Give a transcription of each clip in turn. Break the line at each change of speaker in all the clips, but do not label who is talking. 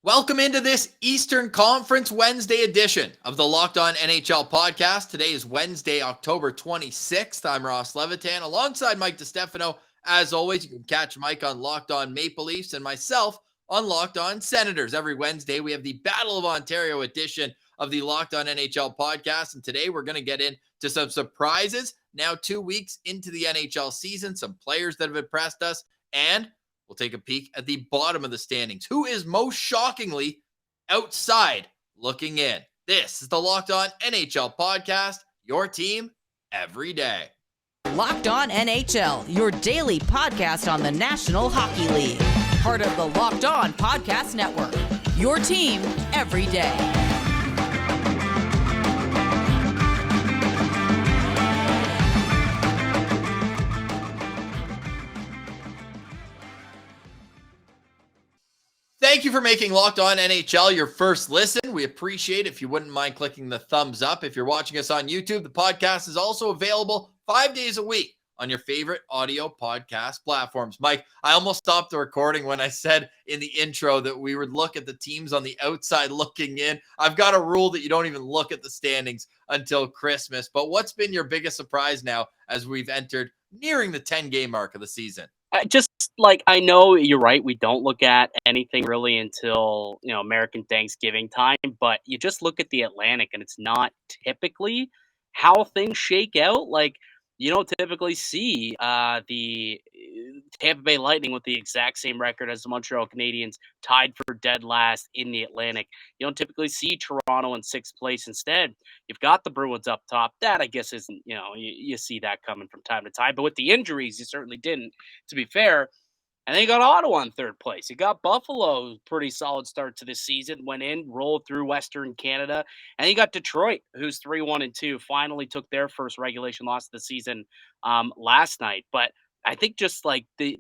Welcome into this Eastern Conference Wednesday edition of the Locked On NHL podcast. Today is Wednesday, October 26th. I'm Ross Levitan alongside Mike DiStefano. As always, you can catch Mike on Locked On Maple Leafs and myself on Locked On Senators. Every Wednesday, we have the Battle of Ontario edition of the Locked On NHL podcast. And today we're going to get into some surprises now 2 weeks into the NHL season, some players that have impressed us, and we'll take a peek at the bottom of the standings. Who is most shockingly outside looking in? This is the Locked On NHL podcast, your team every day.
Locked On NHL, your daily podcast on the National Hockey League. Part of the Locked On Podcast Network, your team every day.
Thank you for making Locked On NHL your first listen. We appreciate it. If you wouldn't mind clicking the thumbs up. If you're watching us on YouTube, the podcast is also available 5 days a week on your favorite audio podcast platforms. Mike, I almost stopped the recording when I said in the intro that we would look at the teams on the outside looking in. I've got a rule that you don't even look at the standings until Christmas. But what's been your biggest surprise now as we've entered nearing the 10-game mark of the season?
I know you're right. We don't look at anything really until, American Thanksgiving time, but you just look at the Atlantic and it's not typically how things shake out. Like, you don't typically see the Tampa Bay Lightning with the exact same record as the Montreal Canadiens tied for dead last in the Atlantic. You don't typically see Toronto in sixth place. Instead, you've got the Bruins up top. That, I guess, isn't, you see that coming from time to time. But with the injuries, you certainly didn't, to be fair. And then you got Ottawa in third place. You got Buffalo, pretty solid start to this season. Went in, rolled through Western Canada. And you got Detroit, who's 3-1-2, finally took their first regulation loss of the season last night. But I think just like the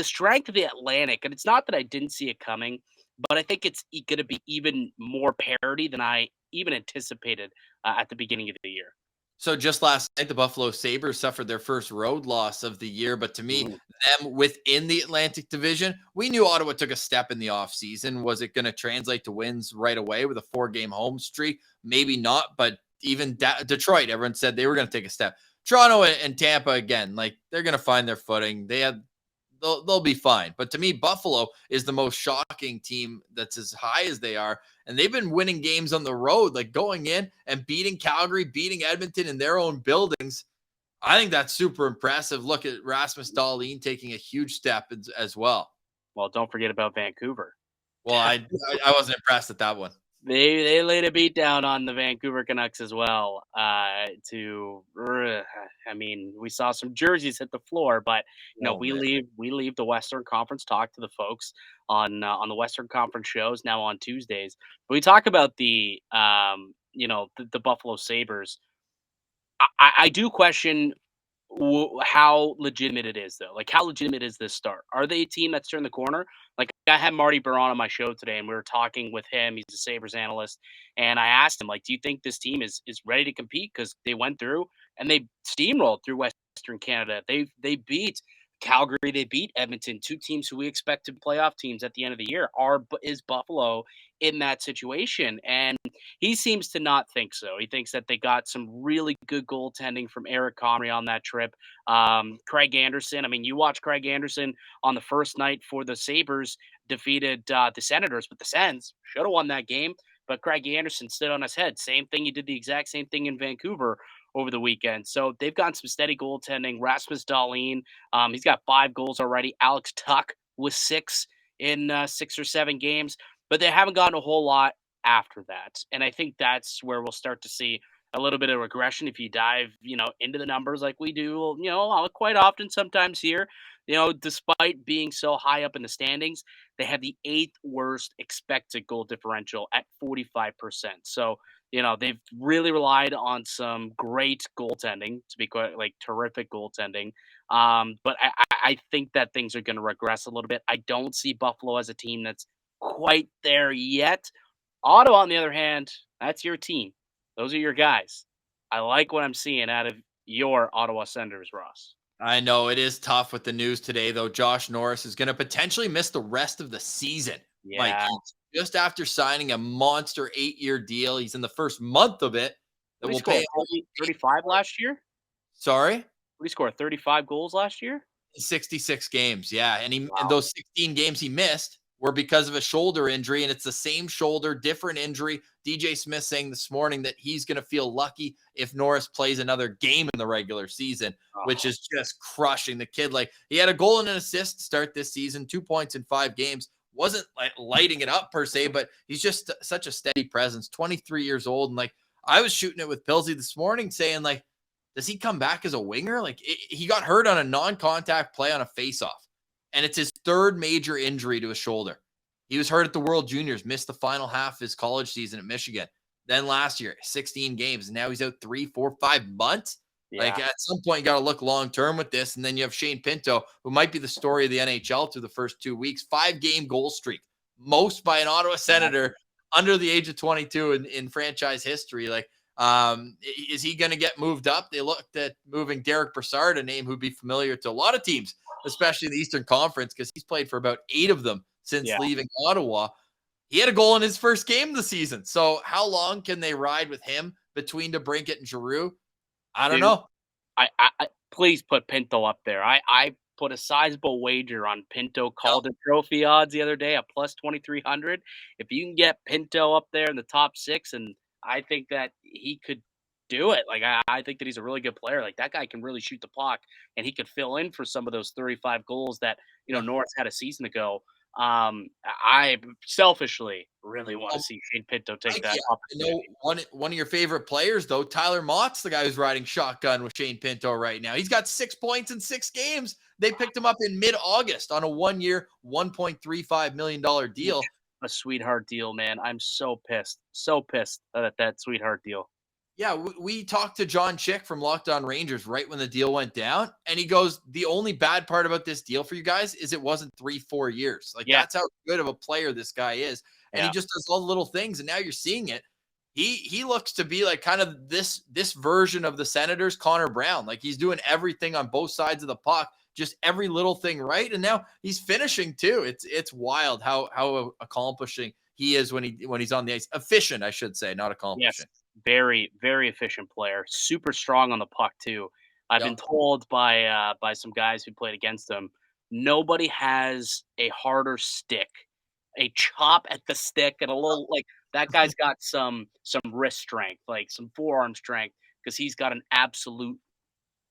strength of the Atlantic, and it's not that I didn't see it coming, but I think it's going to be even more parity than I even anticipated at the beginning of the year.
So just last night, the Buffalo Sabres suffered their first road loss of the year. But to me, them within the Atlantic Division, we knew Ottawa took a step in the offseason. Was it going to translate to wins right away with a 4-game home streak? Maybe not. But even Detroit, everyone said they were going to take a step. Toronto and Tampa, again, like they're going to find their footing. They'll be fine. But to me, Buffalo is the most shocking team that's as high as they are. And they've been winning games on the road, like going in and beating Calgary, beating Edmonton in their own buildings. I think that's super impressive. Look at Rasmus Dahlin taking a huge step as well.
Well, don't forget about Vancouver.
Well, I wasn't impressed at that one.
They laid a beat down on the Vancouver Canucks as well. We saw some jerseys hit the floor, but we leave the Western Conference talk to the folks on the Western Conference shows now on Tuesdays. But we talk about the Buffalo Sabres. I do question how legitimate it is, though. Like, how legitimate is this start? Are they a team that's turned the corner? Like, I had Marty Baron on my show today, and we were talking with him. He's a Sabres analyst. And I asked him, like, do you think this team is ready to compete? Because they went through and they steamrolled through Western Canada. They beat Calgary. They beat Edmonton, two teams who we expect to be playoff teams at the end of the year. Is Buffalo in that situation? And he seems to not think so. He thinks that they got some really good goaltending from Eric Comrie on that trip. Craig Anderson, you watch Craig Anderson on the first night for the Sabres defeated the Senators, but the Sens should have won that game. But Craig Anderson stood on his head. Same thing. He did the exact same thing in Vancouver over the weekend. So they've gotten some steady goaltending. Rasmus Dahlin, he's got 5 goals already. Alex Tuch with 6 in 6 or 7 games. But they haven't gotten a whole lot after that. And I think that's where we'll start to see a little bit of regression if you dive, into the numbers like we do, quite often sometimes here. Despite being so high up in the standings, they have the 8th worst expected goal differential at 45%. So, they've really relied on some great goaltending, to be quite terrific goaltending. But I think that things are going to regress a little bit. I don't see Buffalo as a team that's quite there yet. Ottawa, on the other hand, that's your team. Those are your guys. I like what I'm seeing out of your Ottawa Senators, Ross.
I know it is tough with the news today, though. Josh Norris is going to potentially miss the rest of the season.
Yeah.
Like, just after signing a monster 8-year deal. He's in the first month of it that
What did he
will
score?
pay.
35 last year?
Sorry?
What did he score? 35 goals last year?
66 games, yeah, and
Wow.
those 16 games he missed were because of a shoulder injury, and it's the same shoulder, different injury. DJ Smith saying this morning that he's going to feel lucky if Norris plays another game in the regular season, which
Oh,
is just crushing the kid. Like, he had a goal and an assist to start this season, 2 points in 5 games. Wasn't like lighting it up per se, but he's just such a steady presence. 23 years old, and like I was shooting it with Pilsy this morning, saying like, does he come back as a winger? Like, he got hurt on a non-contact play on a faceoff, and it's his third major injury to his shoulder. He was hurt at the World Juniors, missed the final half of his college season at Michigan. Then last year, 16 games, and now he's out 3, 4, 5 months. Like,
yeah.
at some point, you got to look long term with this. And then you have Shane Pinto, who might be the story of the NHL through the first 2 weeks. 5-game goal streak, most by an Ottawa Senator under the age of 22 in franchise history. Like, is he going to get moved up? They looked at moving Derek Brassard, a name who'd be familiar to a lot of teams, especially in the Eastern Conference, because he's played for about 8 of them since
Yeah.
leaving Ottawa. He had a goal in his first game of the season. So how long can they ride with him between DeBrincat and Giroux? I don't
Dude,
know.
I please put Pinto up there. I put a sizable wager on Pinto Calder Trophy odds the other day at plus 2,300. If you can get Pinto up there in the top 6, and I think that he could do it. Like, I think that he's a really good player. Like, that guy can really shoot the puck, and he could fill in for some of those 35 goals that,
Yeah.
Norris had a season ago. I selfishly really want to
Um,
see Shane Pinto take that
Yeah, I know
opportunity.
one of your favorite players, though, Tyler Mott's the guy who's riding shotgun with Shane Pinto right now. He's got 6 points in 6 games. They picked him up in mid-August on a 1-year, $1.35 million deal.
A sweetheart deal, man. I'm so pissed at that sweetheart deal.
Yeah, we talked to John Chick from Locked On Rangers right when the deal went down, and he goes, "The only bad part about this deal for you guys is it wasn't 3, 4 years. Like,
Yeah,
that's how good of a player this guy is, and he
yeah,
just does all the little things, and now you're seeing it. He looks to be like kind of this version of the Senators, Connor Brown. Like, he's doing everything on both sides of the puck, just every little thing right, and now he's finishing too. It's wild how accomplishing he is when he's on the ice. Efficient, I should say, not
yes.
accomplishing.
Very, very efficient player. Super strong on the puck too. I've been
Yep.
told by some guys who played against him, nobody has a harder stick, a chop at the stick, and a little like that guy's got some wrist strength, like some forearm strength, because he's got an absolute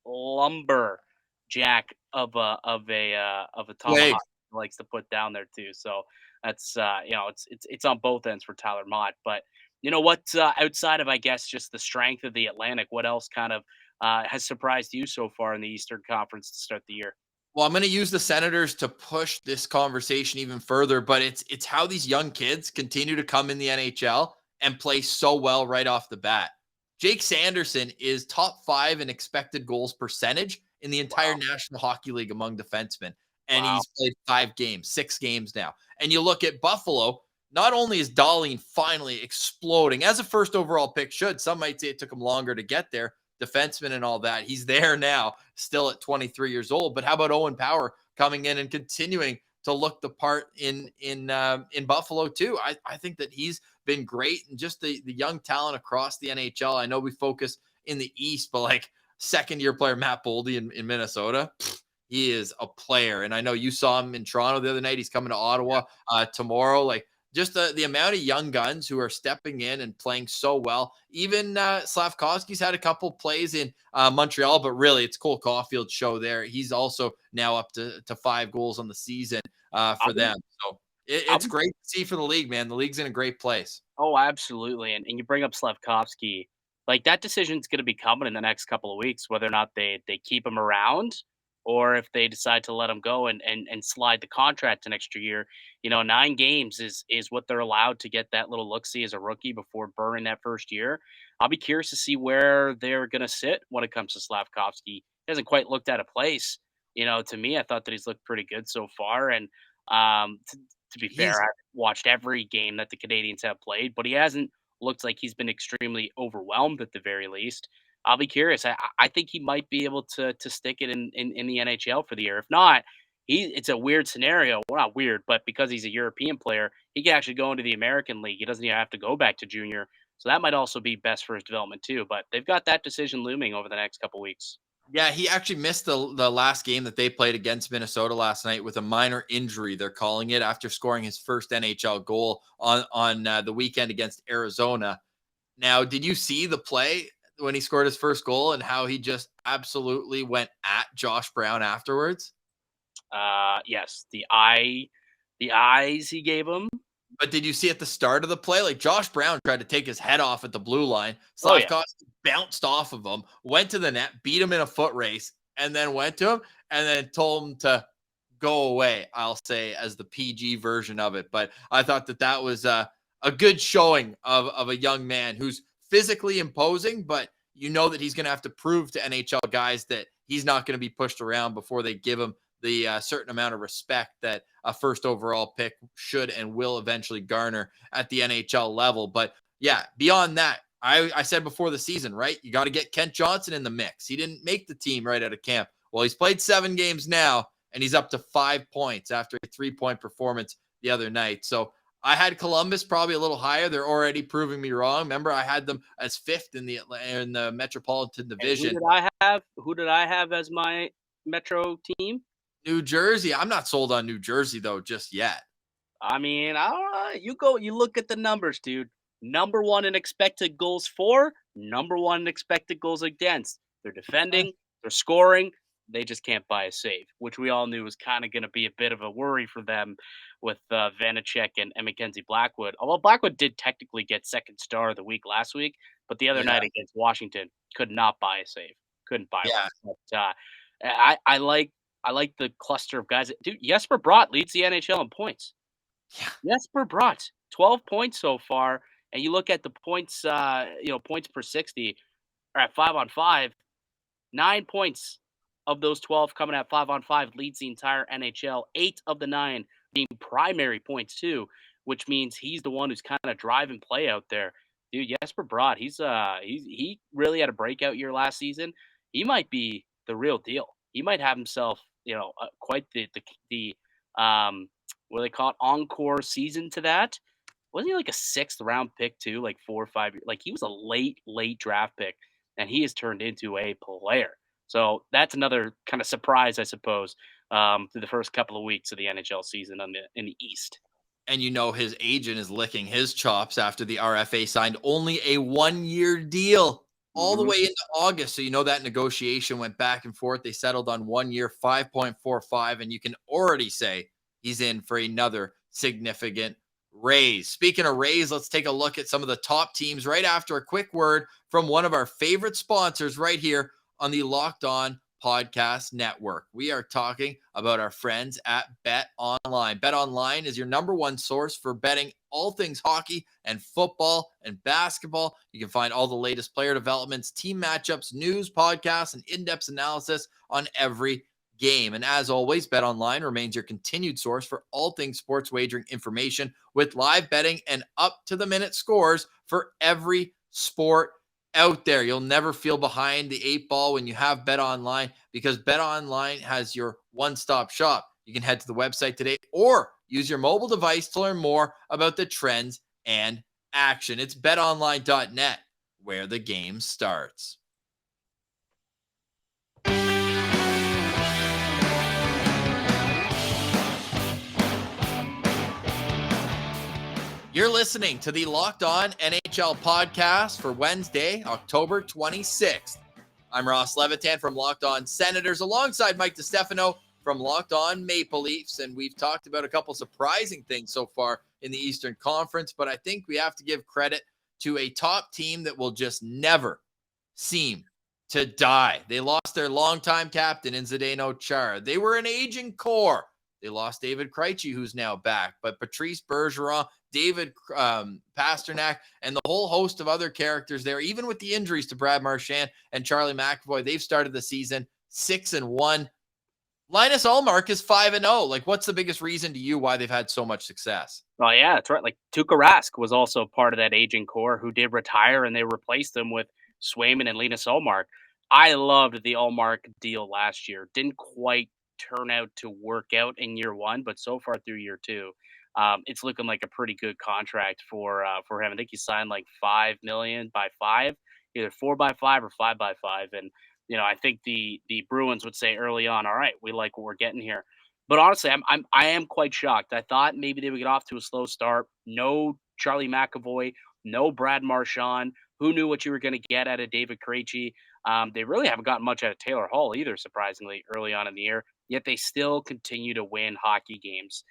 lumber jack of a
Leg.
tomahawk he likes to put down there too. So that's it's on both ends for Tyler Mott. But you know what? Outside of I guess just the strength of the Atlantic, what else kind of has surprised you so far in the Eastern Conference to start the year?
Well, I'm going to use the Senators to push this conversation even further, but it's how these young kids continue to come in the NHL and play so well right off the bat. Jake Sanderson is top 5 in expected goals percentage in the entire
Wow,
National Hockey League among defensemen, and
wow,
he's played 5 games, 6 games now. And you look at Buffalo, not only is Darlene finally exploding as a first overall pick should, some might say it took him longer to get there, defenseman and all that. He's there now, still at 23 years old. But how about Owen Power coming in and continuing to look the part in Buffalo too? I think that he's been great, and just the young talent across the NHL. I know we focus in the East, but like second year player Matt Boldy in Minnesota. He is a player, and I know you saw him in Toronto the other night. He's coming to Ottawa tomorrow. Like, just the amount of young guns who are stepping in and playing so well. Even Slavkovsky's had a couple plays in Montreal, but really it's Cole Caulfield's show there. He's also now up to 5 goals on the season
I'll
for
be,
them. So
I'll
it's
be,
great to see for the league, man. The league's in a great place.
oh, absolutely. And you bring up Slavkovsky, like that decision's going to be coming in the next couple of weeks, whether or not they keep him around or if they decide to let him go and slide the contract to next year. 9 games is what they're allowed to get that little look see as a rookie before burning that first year. I'll be curious to see where they're going to sit when it comes to Slavkovsky. He hasn't quite looked out of place. To me, I thought that he's looked pretty good so far. And to be fair,
He's
I've watched every game that the Canadians have played, but he hasn't looked like he's been extremely overwhelmed at the very least. I'll be curious. I think he might be able to stick it in the NHL for the year. If not, it's a weird scenario. Well, not weird, but because he's a European player, he can actually go into the American League. He doesn't even have to go back to junior. So that might also be best for his development too. But they've got that decision looming over the next couple weeks.
Yeah, he actually missed the last game that they played against Minnesota last night with a minor injury. They're calling it after scoring his first NHL goal on the weekend against Arizona. Now, did you see the play when he scored his first goal and how he just absolutely went at Josh Brown afterwards?
Yes, the eyes he gave him.
But did you see at the start of the play, like Josh Brown tried to take his head off at the blue line.
Oh yeah,
Slavkovsky bounced off of him, went to the net, beat him in a foot race, and then went to him and then told him to go away, I'll say, as the PG version of it. But I thought that was a good showing of a young man who's physically imposing, but you know that he's going to have to prove to NHL guys that he's not going to be pushed around before they give him the certain amount of respect that a first overall pick should and will eventually garner at the NHL level. But yeah, beyond that, I said before the season, right? You got to get Kent Johnson in the mix. He didn't make the team right out of camp. Well, he's played 7 games now, and he's up to 5 points after a 3-point performance the other night. So I had Columbus probably a little higher. They're already proving me wrong. Remember, I had them as 5th in the Metropolitan Division.
Who did I have as my Metro team?
New Jersey. I'm not sold on New Jersey though just yet.
I mean, I don't know. You look at the numbers, dude. Number 1 in expected goals for, number 1 in expected goals against. They're defending, they're scoring. They just can't buy a save, which we all knew was kind of going to be a bit of a worry for them with Vanacek and Mackenzie Blackwood. Although Blackwood did technically get second star of the week last week, but the other night against Washington could not buy a save. Couldn't buy one. But, I like the cluster of guys. Dude, Jesper Bratt leads the NHL in points.
Yeah.
Jesper Bratt, 12 points so far. And you look at the points, points per 60 are at 5-on-5. 9 points of those 12 coming at 5-on-5 leads the entire NHL. 8 of the 9 being primary points too, which means he's the one who's kind of driving play out there. Dude, Jesper Bratt, he really had a breakout year last season. He might be the real deal. He might have himself, quite the what do they call it, encore season to that. Wasn't he like a 6th round pick too, like 4 or 5 years? Like he was a late draft pick, and he has turned into a player. So that's another kind of surprise, I suppose, through the first couple of weeks of the NHL season in the East.
And his agent is licking his chops after the RFA signed only a 1-year deal all the way into August. So that negotiation went back and forth. They settled on 1 year, 5.45, and you can already say he's in for another significant raise. Speaking of raise, let's take a look at some of the top teams right after a quick word from one of our favorite sponsors right here on the Locked On Podcast Network. We are talking about our friends at Bet Online. Bet Online is your number 1 source for betting all things hockey and football and basketball. You can find all the latest player developments, team matchups, news, podcasts, and in-depth analysis on every game. And as always, Bet Online remains your continued source for all things sports wagering information with live betting and up-to-the-minute scores for every sport out there. You'll never feel behind the 8 ball when you have Bet Online, because Bet Online has your one-stop shop. You can head to the website today or use your mobile device to learn more about the trends and action. It's betonline.net, where the game starts. You're listening to the Locked On NHL podcast for Wednesday, October 26th. I'm Ross Levitan from Locked On Senators, alongside Mike DiStefano from Locked On Maple Leafs. And we've talked about a couple surprising things so far in the Eastern Conference, but I think we have to give credit to a top team that will just never seem to die. They lost their longtime captain in Zdeno Chara. They were an aging core. They lost David Krejci, who's now back, but Patrice Bergeron, David Pasternak, and the whole host of other characters there, even with the injuries to Brad Marchand and Charlie McAvoy, they've started the season 6-1. Linus Ullmark is 5-0. Like, what's the biggest reason to you why they've had so much success?
Oh, yeah, that's right. Like, Tuukka Rask was also part of that aging core who did retire, and they replaced him with Swayman and Linus Ullmark. I loved the Ullmark deal last year. Didn't quite turn out to work out in year one, but so far through year two, it's looking like a pretty good contract for him. I think he signed like 5 million by 5, either 4 by 5 or 5 by 5, and I think the Bruins would say early on, all right, we like what we're getting here. But honestly, I am quite shocked. I thought maybe they would get off to a slow start. No Charlie McAvoy, no Brad Marchand. Who knew what you were going to get out of David Krejci? They really haven't gotten much out of Taylor Hall either, surprisingly, early on in the year. Yet they still continue to win hockey games.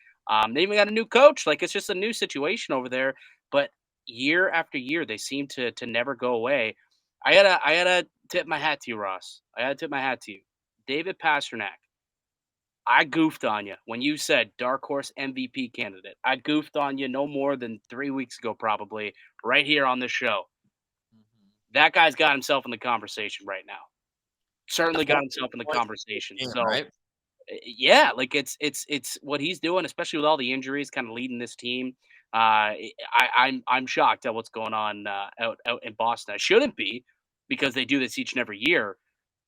They even got a new coach. Like, it's just a new situation over there. But year after year, they seem to never go away. I gotta tip my hat to you, Ross. I gotta tip my hat to you, David Pastrnak. I goofed on you when you said dark horse MVP candidate. I goofed on you no more than 3 weeks ago, probably right here on this show. That guy's got himself in the conversation right now. Certainly got himself in the conversation. So,
right?
yeah, like it's what he's doing, especially with all the injuries, kind of leading this team. I'm shocked at what's going on out in Boston. I shouldn't be, because they do this each and every year.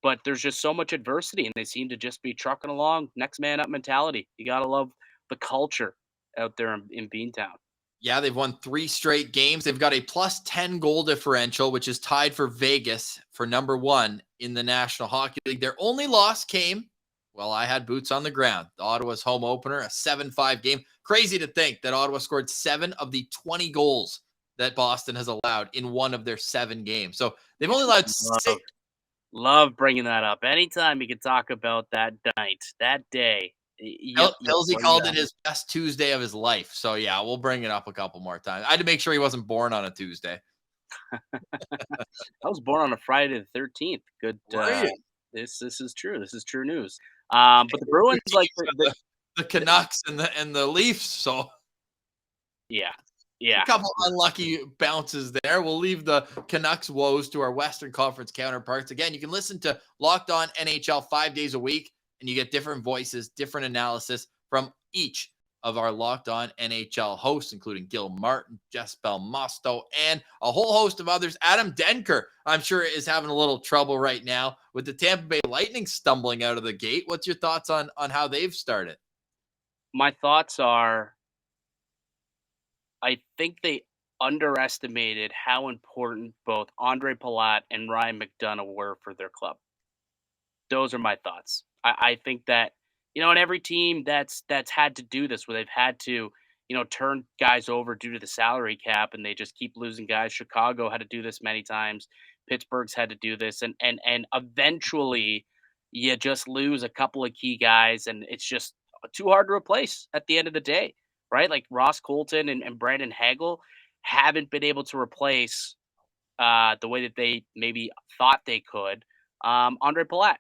But there's just so much adversity, and they seem to just be trucking along, next man up mentality. You gotta love the culture out there in Beantown.
Yeah, they've won 3 straight games. They've got a plus 10 goal differential, which is tied for Vegas for number 1 in the National Hockey League. Their only loss came, well, I had boots on the ground. The Ottawa's home opener, a 7-5 game. Crazy to think that Ottawa scored 7 of the 20 goals that Boston has allowed in one of their 7 games. So they've only allowed 6.
Love bringing that up. Anytime you can talk about that night, that day.
Hillsy called it his best Tuesday of his life. So, yeah, we'll bring it up a couple more times. I had to make sure he wasn't born on a Tuesday.
I was born on a Friday the 13th. Good. This is true. This is true news. But the Bruins, like
the Canucks and the Leafs. So,
yeah.
A couple unlucky bounces there. We'll leave the Canucks woes to our Western Conference counterparts. Again, you can listen to Locked On NHL 5 days a week, and you get different voices, different analysis from each of our Locked On NHL hosts, including Gil Martin, Jess Belmosto, and a whole host of others. Adam Denker, I'm sure, is having a little trouble right now with the Tampa Bay Lightning stumbling out of the gate. What's your thoughts on how they've started?
My thoughts are, I think they underestimated how important both Andre Palat and Ryan McDonough were for their club. Those are my thoughts. I think that, in every team that's had to do this, where they've had to, turn guys over due to the salary cap, and they just keep losing guys. Chicago had to do this many times. Pittsburgh's had to do this, and eventually you just lose a couple of key guys, and it's just too hard to replace at the end of the day, right? Like Ross Colton and Brandon Hagel haven't been able to replace the way that they maybe thought they could Andre Palat.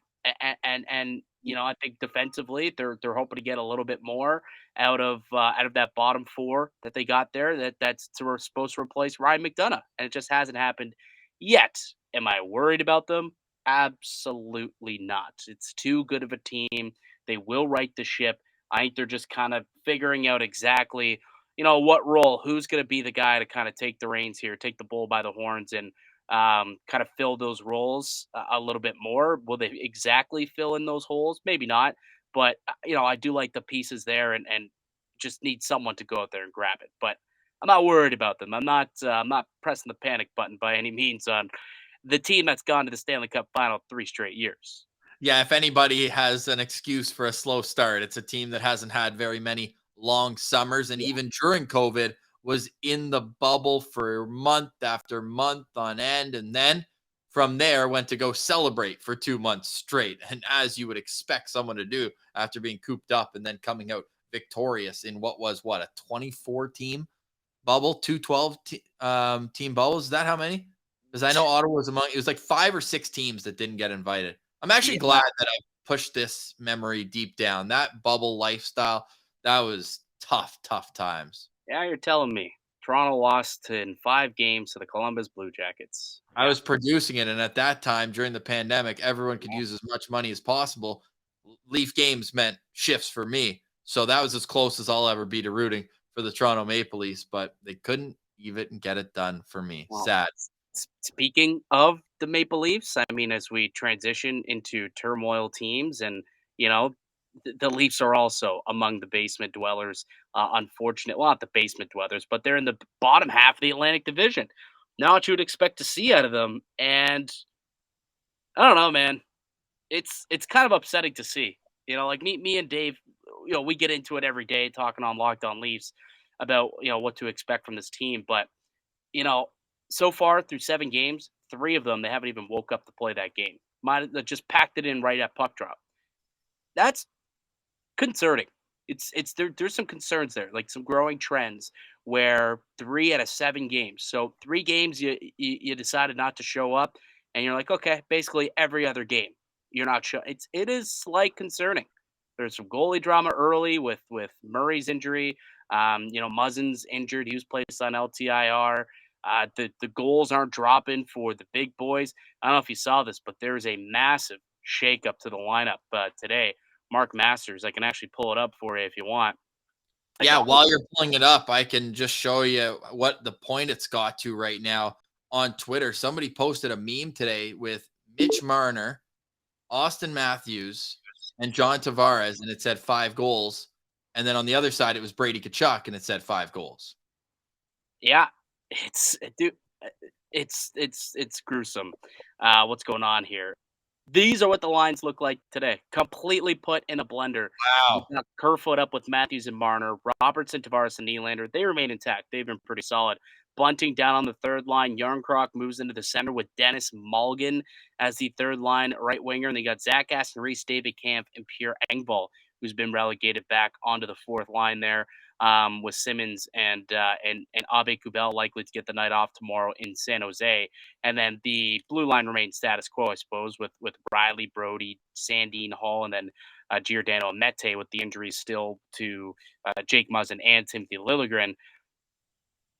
And I think defensively they're hoping to get a little bit more out of that bottom 4 that they got there. That's supposed to replace Ryan McDonough, and it just hasn't happened yet. Am I worried about them? Absolutely not. It's too good of a team. They will right the ship. I think they're just kind of figuring out exactly, what role, who's going to be the guy to kind of take the reins here, take the bull by the horns, and kind of fill those roles a little bit more. Will they exactly fill in those holes? Maybe not. But, I do like the pieces there, and just need someone to go out there and grab it. But I'm not worried about them. I'm not pressing the panic button by any means on the team that's gone to the Stanley Cup final 3 straight years.
Yeah, if anybody has an excuse for a slow start, it's a team that hasn't had very many long summers, and even during COVID was in the bubble for month after month on end, and then from there went to go celebrate for 2 months straight. And as you would expect someone to do after being cooped up and then coming out victorious in what was a 24 team bubble, 212 team bubbles. Is that how many? Because I know Ottawa was it was like 5 or 6 teams that didn't get invited. I'm actually glad that I pushed this memory deep down. That bubble lifestyle, that was tough times.
Yeah, you're telling me. Toronto lost in 5 games to the Columbus Blue Jackets.
I was producing it, and at that time, during the pandemic, everyone could use as much money as possible. Leaf games meant shifts for me. So that was as close as I'll ever be to rooting for the Toronto Maple Leafs, but they couldn't even get it done for me.
Well,
sad.
Speaking of the Maple Leafs, I mean, as we transition into turmoil teams, and the Leafs are also among the basement dwellers. Unfortunate, well, not the basement dwellers, but they're in the bottom half of the Atlantic Division. Not what you would expect to see out of them, and I don't know, man. It's kind of upsetting to see. Like me and Dave, we get into it every day talking on Locked On Leafs about what to expect from this team. But you know, so far through 7 games, 3 of them they haven't even woke up to play that game. Might have just packed it in right at puck drop. That's concerning. There's some concerns there, like some growing trends where 3 out of 7 games. So 3 games you decided not to show up, and you're like, okay, basically every other game you're not show. It is slight concerning. There's some goalie drama early with Murray's injury. Muzzin's injured. He was placed on LTIR. The goals aren't dropping for the big boys. I don't know if you saw this, but there is a massive shakeup to the lineup today. Mark Masters. I can actually pull it up for you if you want.
Yeah, while you're pulling it up, I can just show you what the point it's got to right now on Twitter. Somebody posted a meme today with Mitch Marner, Austin Matthews, and John Tavares, and it said 5 goals. And then on the other side, it was Brady Tkachuk, and it said 5 goals.
Yeah, it's gruesome. What's going on here? These are what the lines look like today. Completely put in a blender.
Wow.
Kerfoot up with Matthews and Marner. Robertson, Tavares, and Nylander. They remain intact. They've been pretty solid. Bunting down on the third line. Yarncroc moves into the center with Dennis Mulligan as the third line right winger. And they got Zach Aston Reese, David Kampf, and Pierre Engvall, who's been relegated back onto the fourth line there. With Simmons and Abe Kubel likely to get the night off tomorrow in San Jose. And then the blue line remains status quo, I suppose, with Riley, Brody, Sandine, Hall, and then Giordano Mete with the injuries still to Jake Muzzin and Timothy Liljegren.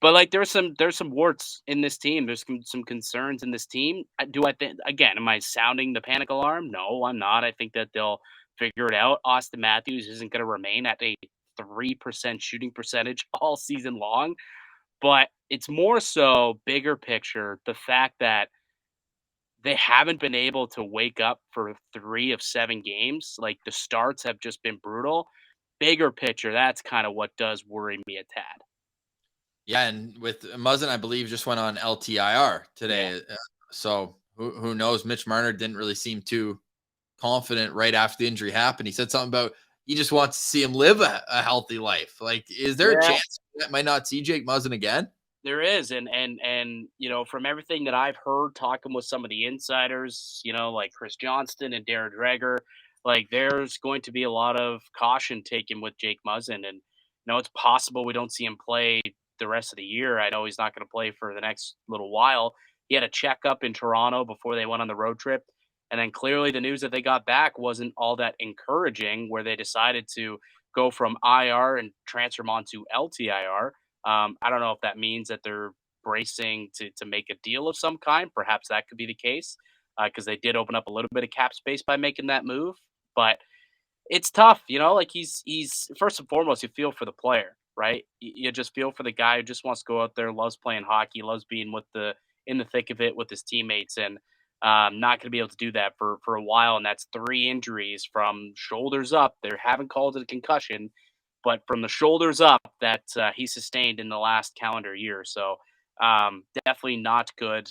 But like there's some warts in this team. There's some concerns in this team. Do I think again? Am I sounding the panic alarm? No, I'm not. I think that they'll figure it out. Austin Matthews isn't going to remain at a 3% shooting percentage all season long, but it's more so bigger picture. The fact that they haven't been able to wake up for 3 of 7 games. Like the starts have just been brutal. Bigger picture, that's kind of what does worry me a tad.
Yeah, and with Muzzin, I believe, just went on LTIR today.
Yeah.
So who knows? Mitch Marner didn't really seem too confident right after the injury happened. He said something about he just wants to see him live a healthy life. Like, is there a chance that might not see Jake Muzzin again?
There is, and from everything that I've heard, talking with some of the insiders, like Chris Johnston and Darren Dreger, like there's going to be a lot of caution taken with Jake Muzzin, and it's possible we don't see him play the rest of the year. I know he's not going to play for the next little while. He had a checkup in Toronto before they went on the road trip, and then clearly the news that they got back wasn't all that encouraging, where they decided to go from IR and transfer him onto LTIR. I don't know if that means that they're bracing to make a deal of some kind. Perhaps that could be the case because they did open up a little bit of cap space by making that move. But it's tough, like he's first and foremost, you feel for the player, right? You just feel for the guy who just wants to go out there, loves playing hockey, loves being in the thick of it with his teammates, and not going to be able to do that for a while. And that's 3 injuries from shoulders up. They haven't called it a concussion, but from the shoulders up that he sustained in the last calendar year. So definitely not good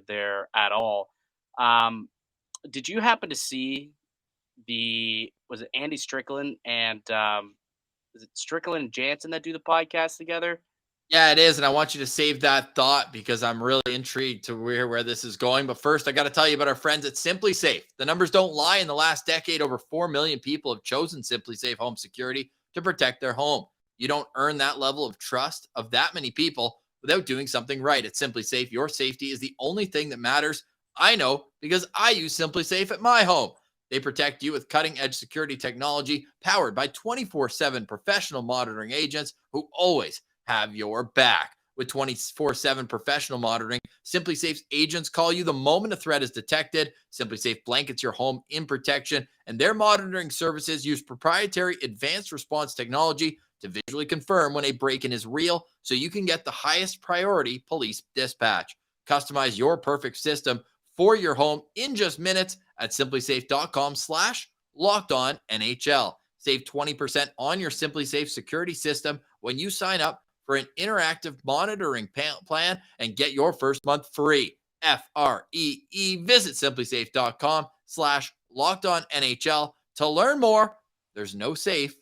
there at all. Did you happen to see was it Andy Strickland and is it Strickland and Jansen that do the podcast together?
Yeah, it is. And I want you to save that thought because I'm really intrigued to where this is going. But first, I got to tell you about our friends at Simply Safe. The numbers don't lie. In the last decade, over 4 million people have chosen Simply Safe Home Security to protect their home. You don't earn that level of trust of that many people without doing something right. At Simply Safe, your safety is the only thing that matters. I know because I use Simply Safe at my home. They protect you with cutting-edge security technology powered by 24/7 professional monitoring agents who always have your back. With 24/7 professional monitoring, Simply Safe's agents call you the moment a threat is detected. Simply Safe blankets your home in protection, and their monitoring services use proprietary advanced response technology to visually confirm when a break-in is real, so you can get the highest priority police dispatch. Customize your perfect system for your home in just minutes at simplysafe.com/locked Locked On NHL. Save 20% on your Simply Safe security system when you sign up for an interactive monitoring plan and get your first month free. FREE. Visit simplysafe.com/lockedonnhl to learn more. There's no safe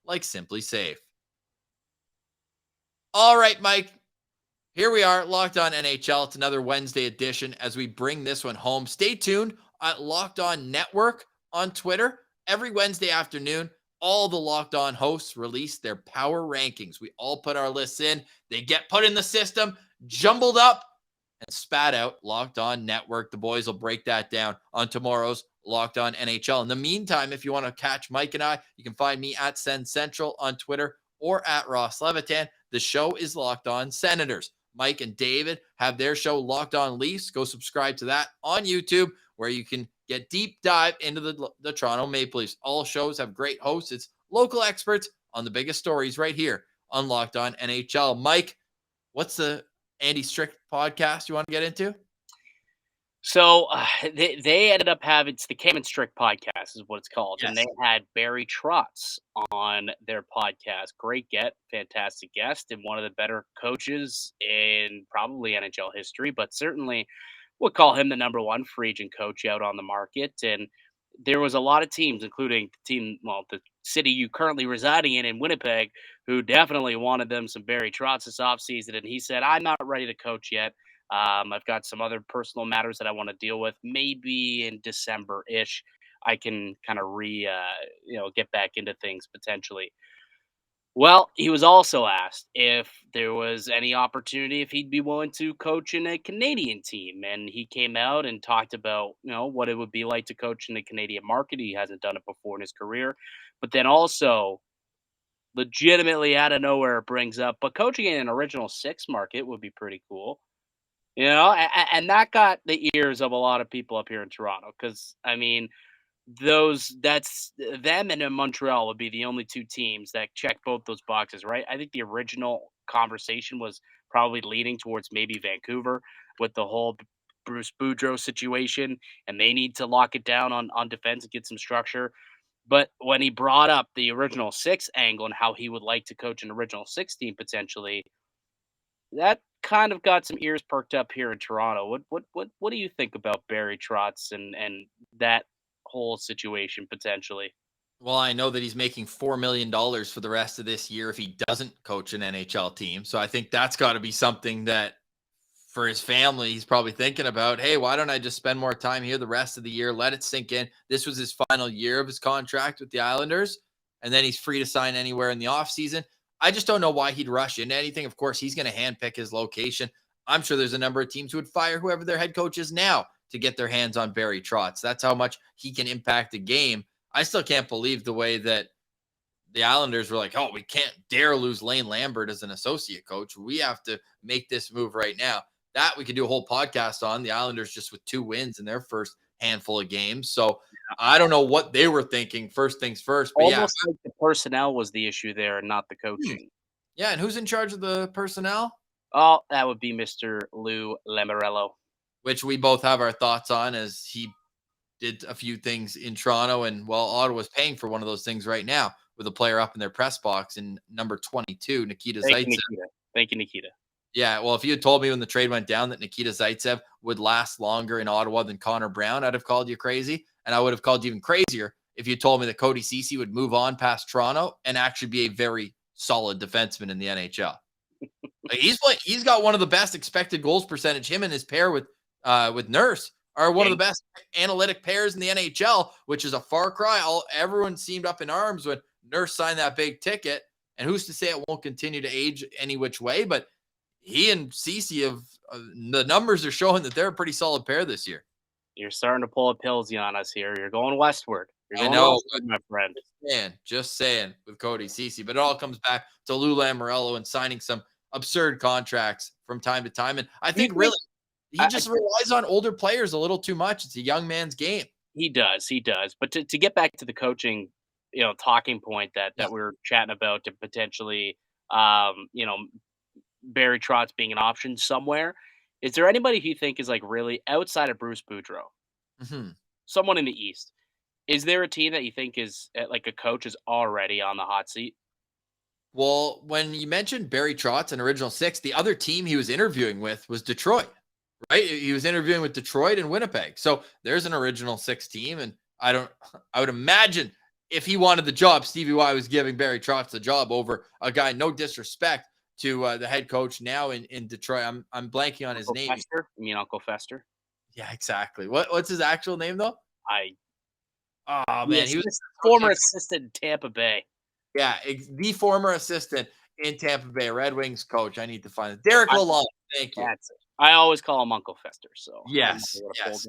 like Simply Safe. All right, Mike. Here we are, Locked On NHL. It's another Wednesday edition as we bring this one home. Stay tuned at Locked On Network on Twitter. Every Wednesday afternoon, all the Locked On hosts release their power rankings. We all put our lists in. They get put in the system, jumbled up, and spat out. Locked On Network. The boys will break that down on tomorrow's Locked On NHL. In the meantime, if you want to catch Mike and I, you can find me at Send Central on Twitter or at Ross Levitan. The show is Locked On Senators. Mike and David have their show Locked On Leafs. Go subscribe to that on YouTube, where you can get deep dive into the Toronto Maple Leafs. All shows have great hosts. It's local experts on the biggest stories right here on Locked On NHL. Mike, what's the Andy Strick podcast you want to get into?
So they ended up having, it's the Cam and Strick podcast is what it's called.
Yes.
And they had Barry Trotz on their podcast. Great fantastic guest, and one of the better coaches in probably NHL history, but certainly would call him the number one free agent coach out on the market. And there was a lot of teams, including the city you currently residing in Winnipeg, who definitely wanted them some Barry Trotz this offseason. And he said, I'm not ready to coach yet. I've got some other personal matters that I want to deal with. Maybe in December-ish, I can kind of get back into things potentially. Well, he was also asked if there was any opportunity if he'd be willing to coach in a Canadian team, and he came out and talked about what it would be like to coach in the Canadian market. He hasn't done it before in his career, but then also legitimately out of nowhere brings up, but coaching in an Original Six market would be pretty cool. And that got the ears of a lot of people up here in Toronto, because I mean, that's them and in Montreal would be the only two teams that check both those boxes, right? I think the original conversation was probably leaning towards maybe Vancouver with the whole Bruce Boudreau situation, and they need to lock it down on defense and get some structure. But when he brought up the Original Six angle and how he would like to coach an Original Six team potentially, that kind of got some ears perked up here in Toronto. What do you think about Barry Trotz and that whole situation potentially?
Well, I know that he's making $4 million for the rest of this year if he doesn't coach an NHL team. So I think that's got to be something that for his family, he's probably thinking about, hey, why don't I just spend more time here the rest of the year? Let it sink in. This was his final year of his contract with the Islanders, and then he's free to sign anywhere in the offseason. I just don't know why he'd rush into anything. Of course, he's going to handpick his location. I'm sure there's a number of teams who would fire whoever their head coach is now to get their hands on Barry Trotz. That's how much he can impact the game. I still can't believe the way that the Islanders were like, oh, we can't dare lose Lane Lambert as an associate coach. We have to make this move right now. That we could do a whole podcast on. The Islanders just with 2 wins in their first handful of games. So I don't know what they were thinking. First things first. But
almost like the personnel was the issue there and not the coaching.
Yeah, and who's in charge of the personnel?
Oh, that would be Mr. Lou Lamoriello.
Which we both have our thoughts on, as he did a few things in Toronto, and Ottawa's paying for one of those things right now with a player up in their press box in number 22, Nikita Zaitsev.
Thank you, Nikita.
Yeah, well, if you had told me when the trade went down that Nikita Zaitsev would last longer in Ottawa than Connor Brown, I'd have called you crazy, and I would have called you even crazier if you told me that Cody Ceci would move on past Toronto and actually be a very solid defenseman in the NHL. Like he's got one of the best expected goals percentage. Him and his pair with Nurse are one of the best analytic pairs in the NHL, which is a far cry. Everyone seemed up in arms when Nurse signed that big ticket, and who's to say it won't continue to age any which way? But he and Ceci the numbers are showing that they're a pretty solid pair this year.
You're starting to pull a Pillsy on us here. You're going westward.
I know,
westward, my friend.
Just saying with Cody Ceci, but it all comes back to Lou Lamoriello and signing some absurd contracts from time to time. And I think really he just relies on older players a little too much. It's a young man's game.
He does. But to get back to the coaching, talking point that we were chatting about to potentially, Barry Trotz being an option somewhere. Is there anybody who you think is like really outside of Bruce Boudreau?
Mm-hmm.
Someone in the East Is there a team that you think is like a coach is already on the hot seat?
Well, when you mentioned Barry Trotz and Original Six, the other team he was interviewing with was Detroit, right? He was interviewing with Detroit and Winnipeg. So there's an Original Six team. And I would imagine if he wanted the job, Stevie Y was giving Barry Trotz the job over a guy, no disrespect to the head coach now in Detroit. I'm blanking on his
Uncle
name.
Fester? You mean Uncle Fester?
Yeah, exactly. What's his actual name though?
I
Oh man,
Yes,
he was
former assistant in Tampa Bay.
yeah, the former assistant in Tampa Bay Red Wings coach. I need to find it. Derek
I
Lalonde. Thank you.
That's it. I always call him Uncle Fester, so I never
Yes,
would have pulled
yes.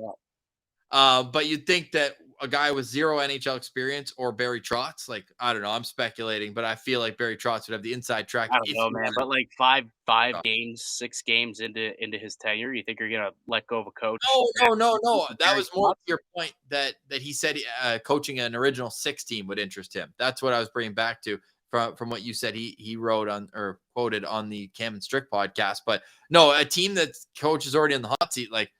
that.
But you'd think that a guy with zero NHL experience or Barry Trotz, like I don't know, I'm speculating, but I feel like Barry Trotz would have the inside track.
I don't
If
know,
he
man,
wanted
but like five
to.
games, 6 games into his tenure, you think you're gonna let go of a coach?
No. That
Barry
was more to
Trotz?
your point that he said coaching an original six team would interest him. That's what I was bringing back to from what you said. He wrote on or quoted on the Cam and Strick podcast. But no, a team that's coach is already in the hot seat. Like,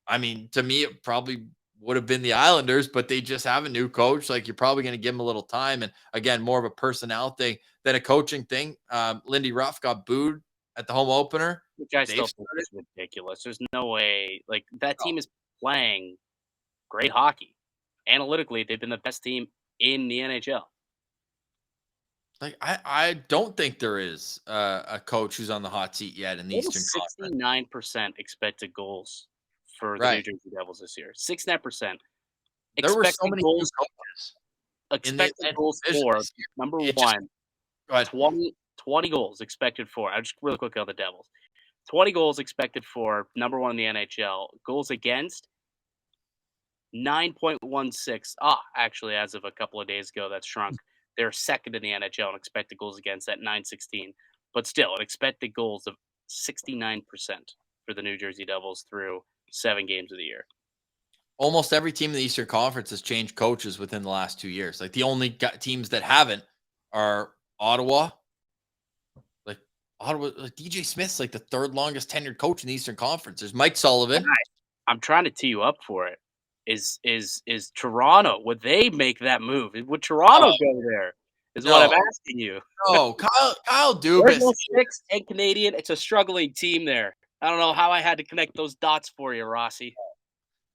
I mean, to me, it probably would have been the Islanders, but they just have a new coach. Like, you're probably going to give him a little time. And again, more of a personnel thing than a coaching thing. Lindy Ruff got booed at the home opener.
Which I
They've
still think
started.
is ridiculous. There's no way like that
Oh,
team is playing great hockey. Analytically, they've been the best team in the NHL.
like I don't think there is a coach who's on the hot seat yet in the
They have a
Eastern Conference.
69% expected goals for the New
Right.
Jersey Devils this year. 69%.
There were so
Expected
many new
goals
coaches in the
expected
Atlantic
goals
Division
for,
this year.
number
It just
1,
go ahead.
20 goals expected for. I just really quick on the Devils. 20 goals expected for, number 1 in the NHL. Goals against 9.16. Actually, as of a couple of days ago, that's shrunk. They're second in the NHL in expected goals against at 916. But still, an expected goals of 69% for the New Jersey Devils through 7 games of the year.
Almost every team in the Eastern Conference has changed coaches within the last 2 years. Like the only teams that haven't are Ottawa. Like Ottawa, like DJ Smith's like the third longest tenured coach in the Eastern Conference. There's Mike Sullivan.
I'm trying to tee you up for it. Is Toronto? Would they make that move? Would Toronto
Oh,
go there? Is what I'm
no,
asking you.
no. Kyle
There's
Dubas.
no six and Canadian. It's a struggling team there. I don't know how I had to connect those dots for you, Rossi.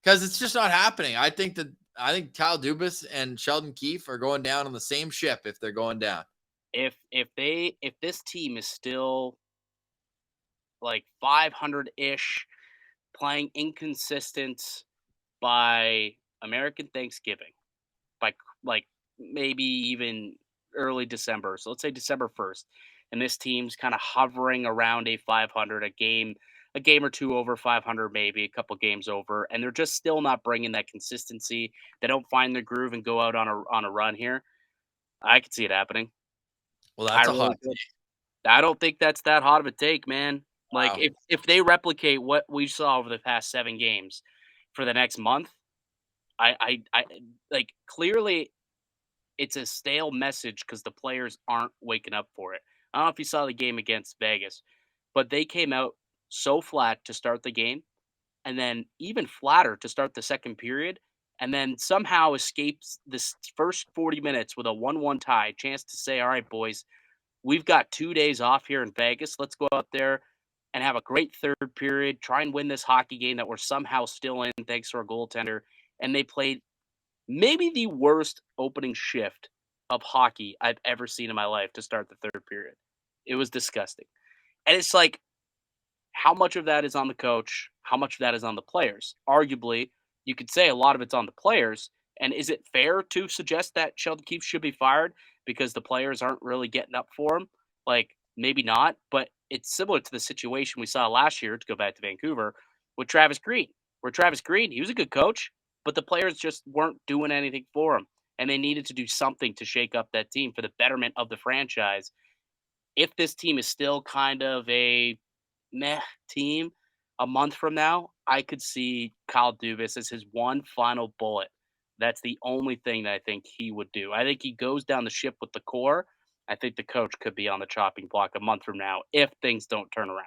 Because it's just not happening. I think Kyle Dubas and Sheldon Keefe are going down on the same ship if they're going down.
If this team is still like 500-ish, playing inconsistent by American Thanksgiving, by like maybe even early December. So let's say December 1st, and this team's kind of hovering around a 500, a game or two over 500, maybe a couple games over, and they're just still not bringing that consistency. They don't find their groove and go out on a run here. I could see it happening.
Well,
I
that's a
really
hot
could.
take.
I don't think that's that hot of a take, man. Like
Wow.
if they replicate what we saw over the past 7 games for the next month, I like clearly it's a stale message because the players aren't waking up for it. I don't know if you saw the game against Vegas, but they came out so flat to start the game and then even flatter to start the second period and then somehow escapes this first 40 minutes with a 1-1 tie, chance to say, all right, boys, we've got 2 days off here in Vegas. Let's go out there and have a great third period, try and win this hockey game that we're somehow still in thanks to our goaltender. And they played maybe the worst opening shift of hockey I've ever seen in my life to start the third period. It was disgusting. And it's like, how much of that is on the coach? How much of that is on the players? Arguably, you could say a lot of it's on the players. And is it fair to suggest that Sheldon Keefe should be fired because the players aren't really getting up for him? Like, maybe not, but it's similar to the situation we saw last year, to go back to Vancouver, with Travis Green, where Travis Green, he was a good coach, but the players just weren't doing anything for him. And they needed to do something to shake up that team for the betterment of the franchise. If this team is still kind of a meh team a month from now, I could see Kyle Dubas as his one final bullet. That's the only thing that I think he would do. I think he goes down the ship with the core. I think the coach could be on the chopping block a month from now if things don't turn around.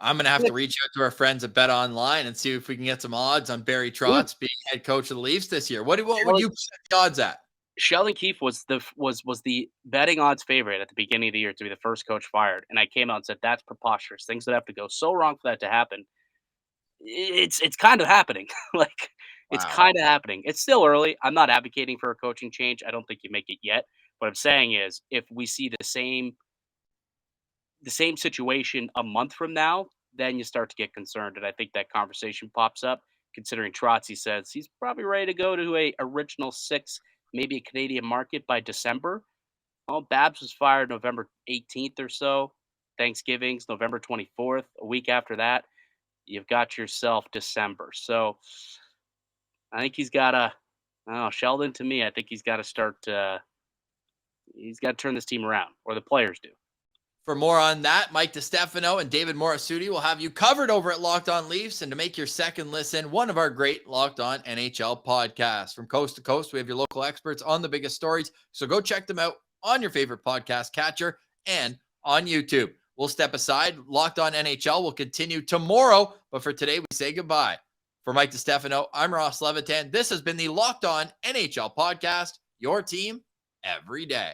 I'm going to have to reach out to our friends at Bet Online and see if we can get some odds on Barry Trotz being head coach of the Leafs this year. What would you set the odds at?
Sheldon Keefe was the betting odds favorite at the beginning of the year to be the first coach fired, and I came out and said that's preposterous. Things would have to go so wrong for that to happen. It's kind of happening. Like it's
Wow.
kind of happening. It's still early. I'm not advocating for a coaching change. I don't think you make it yet. What I'm saying is, if we see the same situation a month from now, then you start to get concerned, and I think that conversation pops up. Considering Trotz, says he's probably ready to go to a original 6, maybe a Canadian market by December. Well, Babs was fired November 18th or so. Thanksgiving's November 24th. A week after that, you've got yourself December. So I think he's got to, Sheldon, to me, I think he's got to start, he's got to turn this team around, or the players do.
For more on that, Mike DiStefano and David Morassutti will have you covered over at Locked On Leafs. And to make your second listen, one of our great Locked On NHL podcasts. From coast to coast, we have your local experts on the biggest stories. So go check them out on your favorite podcast catcher and on YouTube. We'll step aside. Locked On NHL will continue tomorrow. But for today, we say goodbye. For Mike DiStefano, I'm Ross Levitan. This has been the Locked On NHL podcast, your team every day.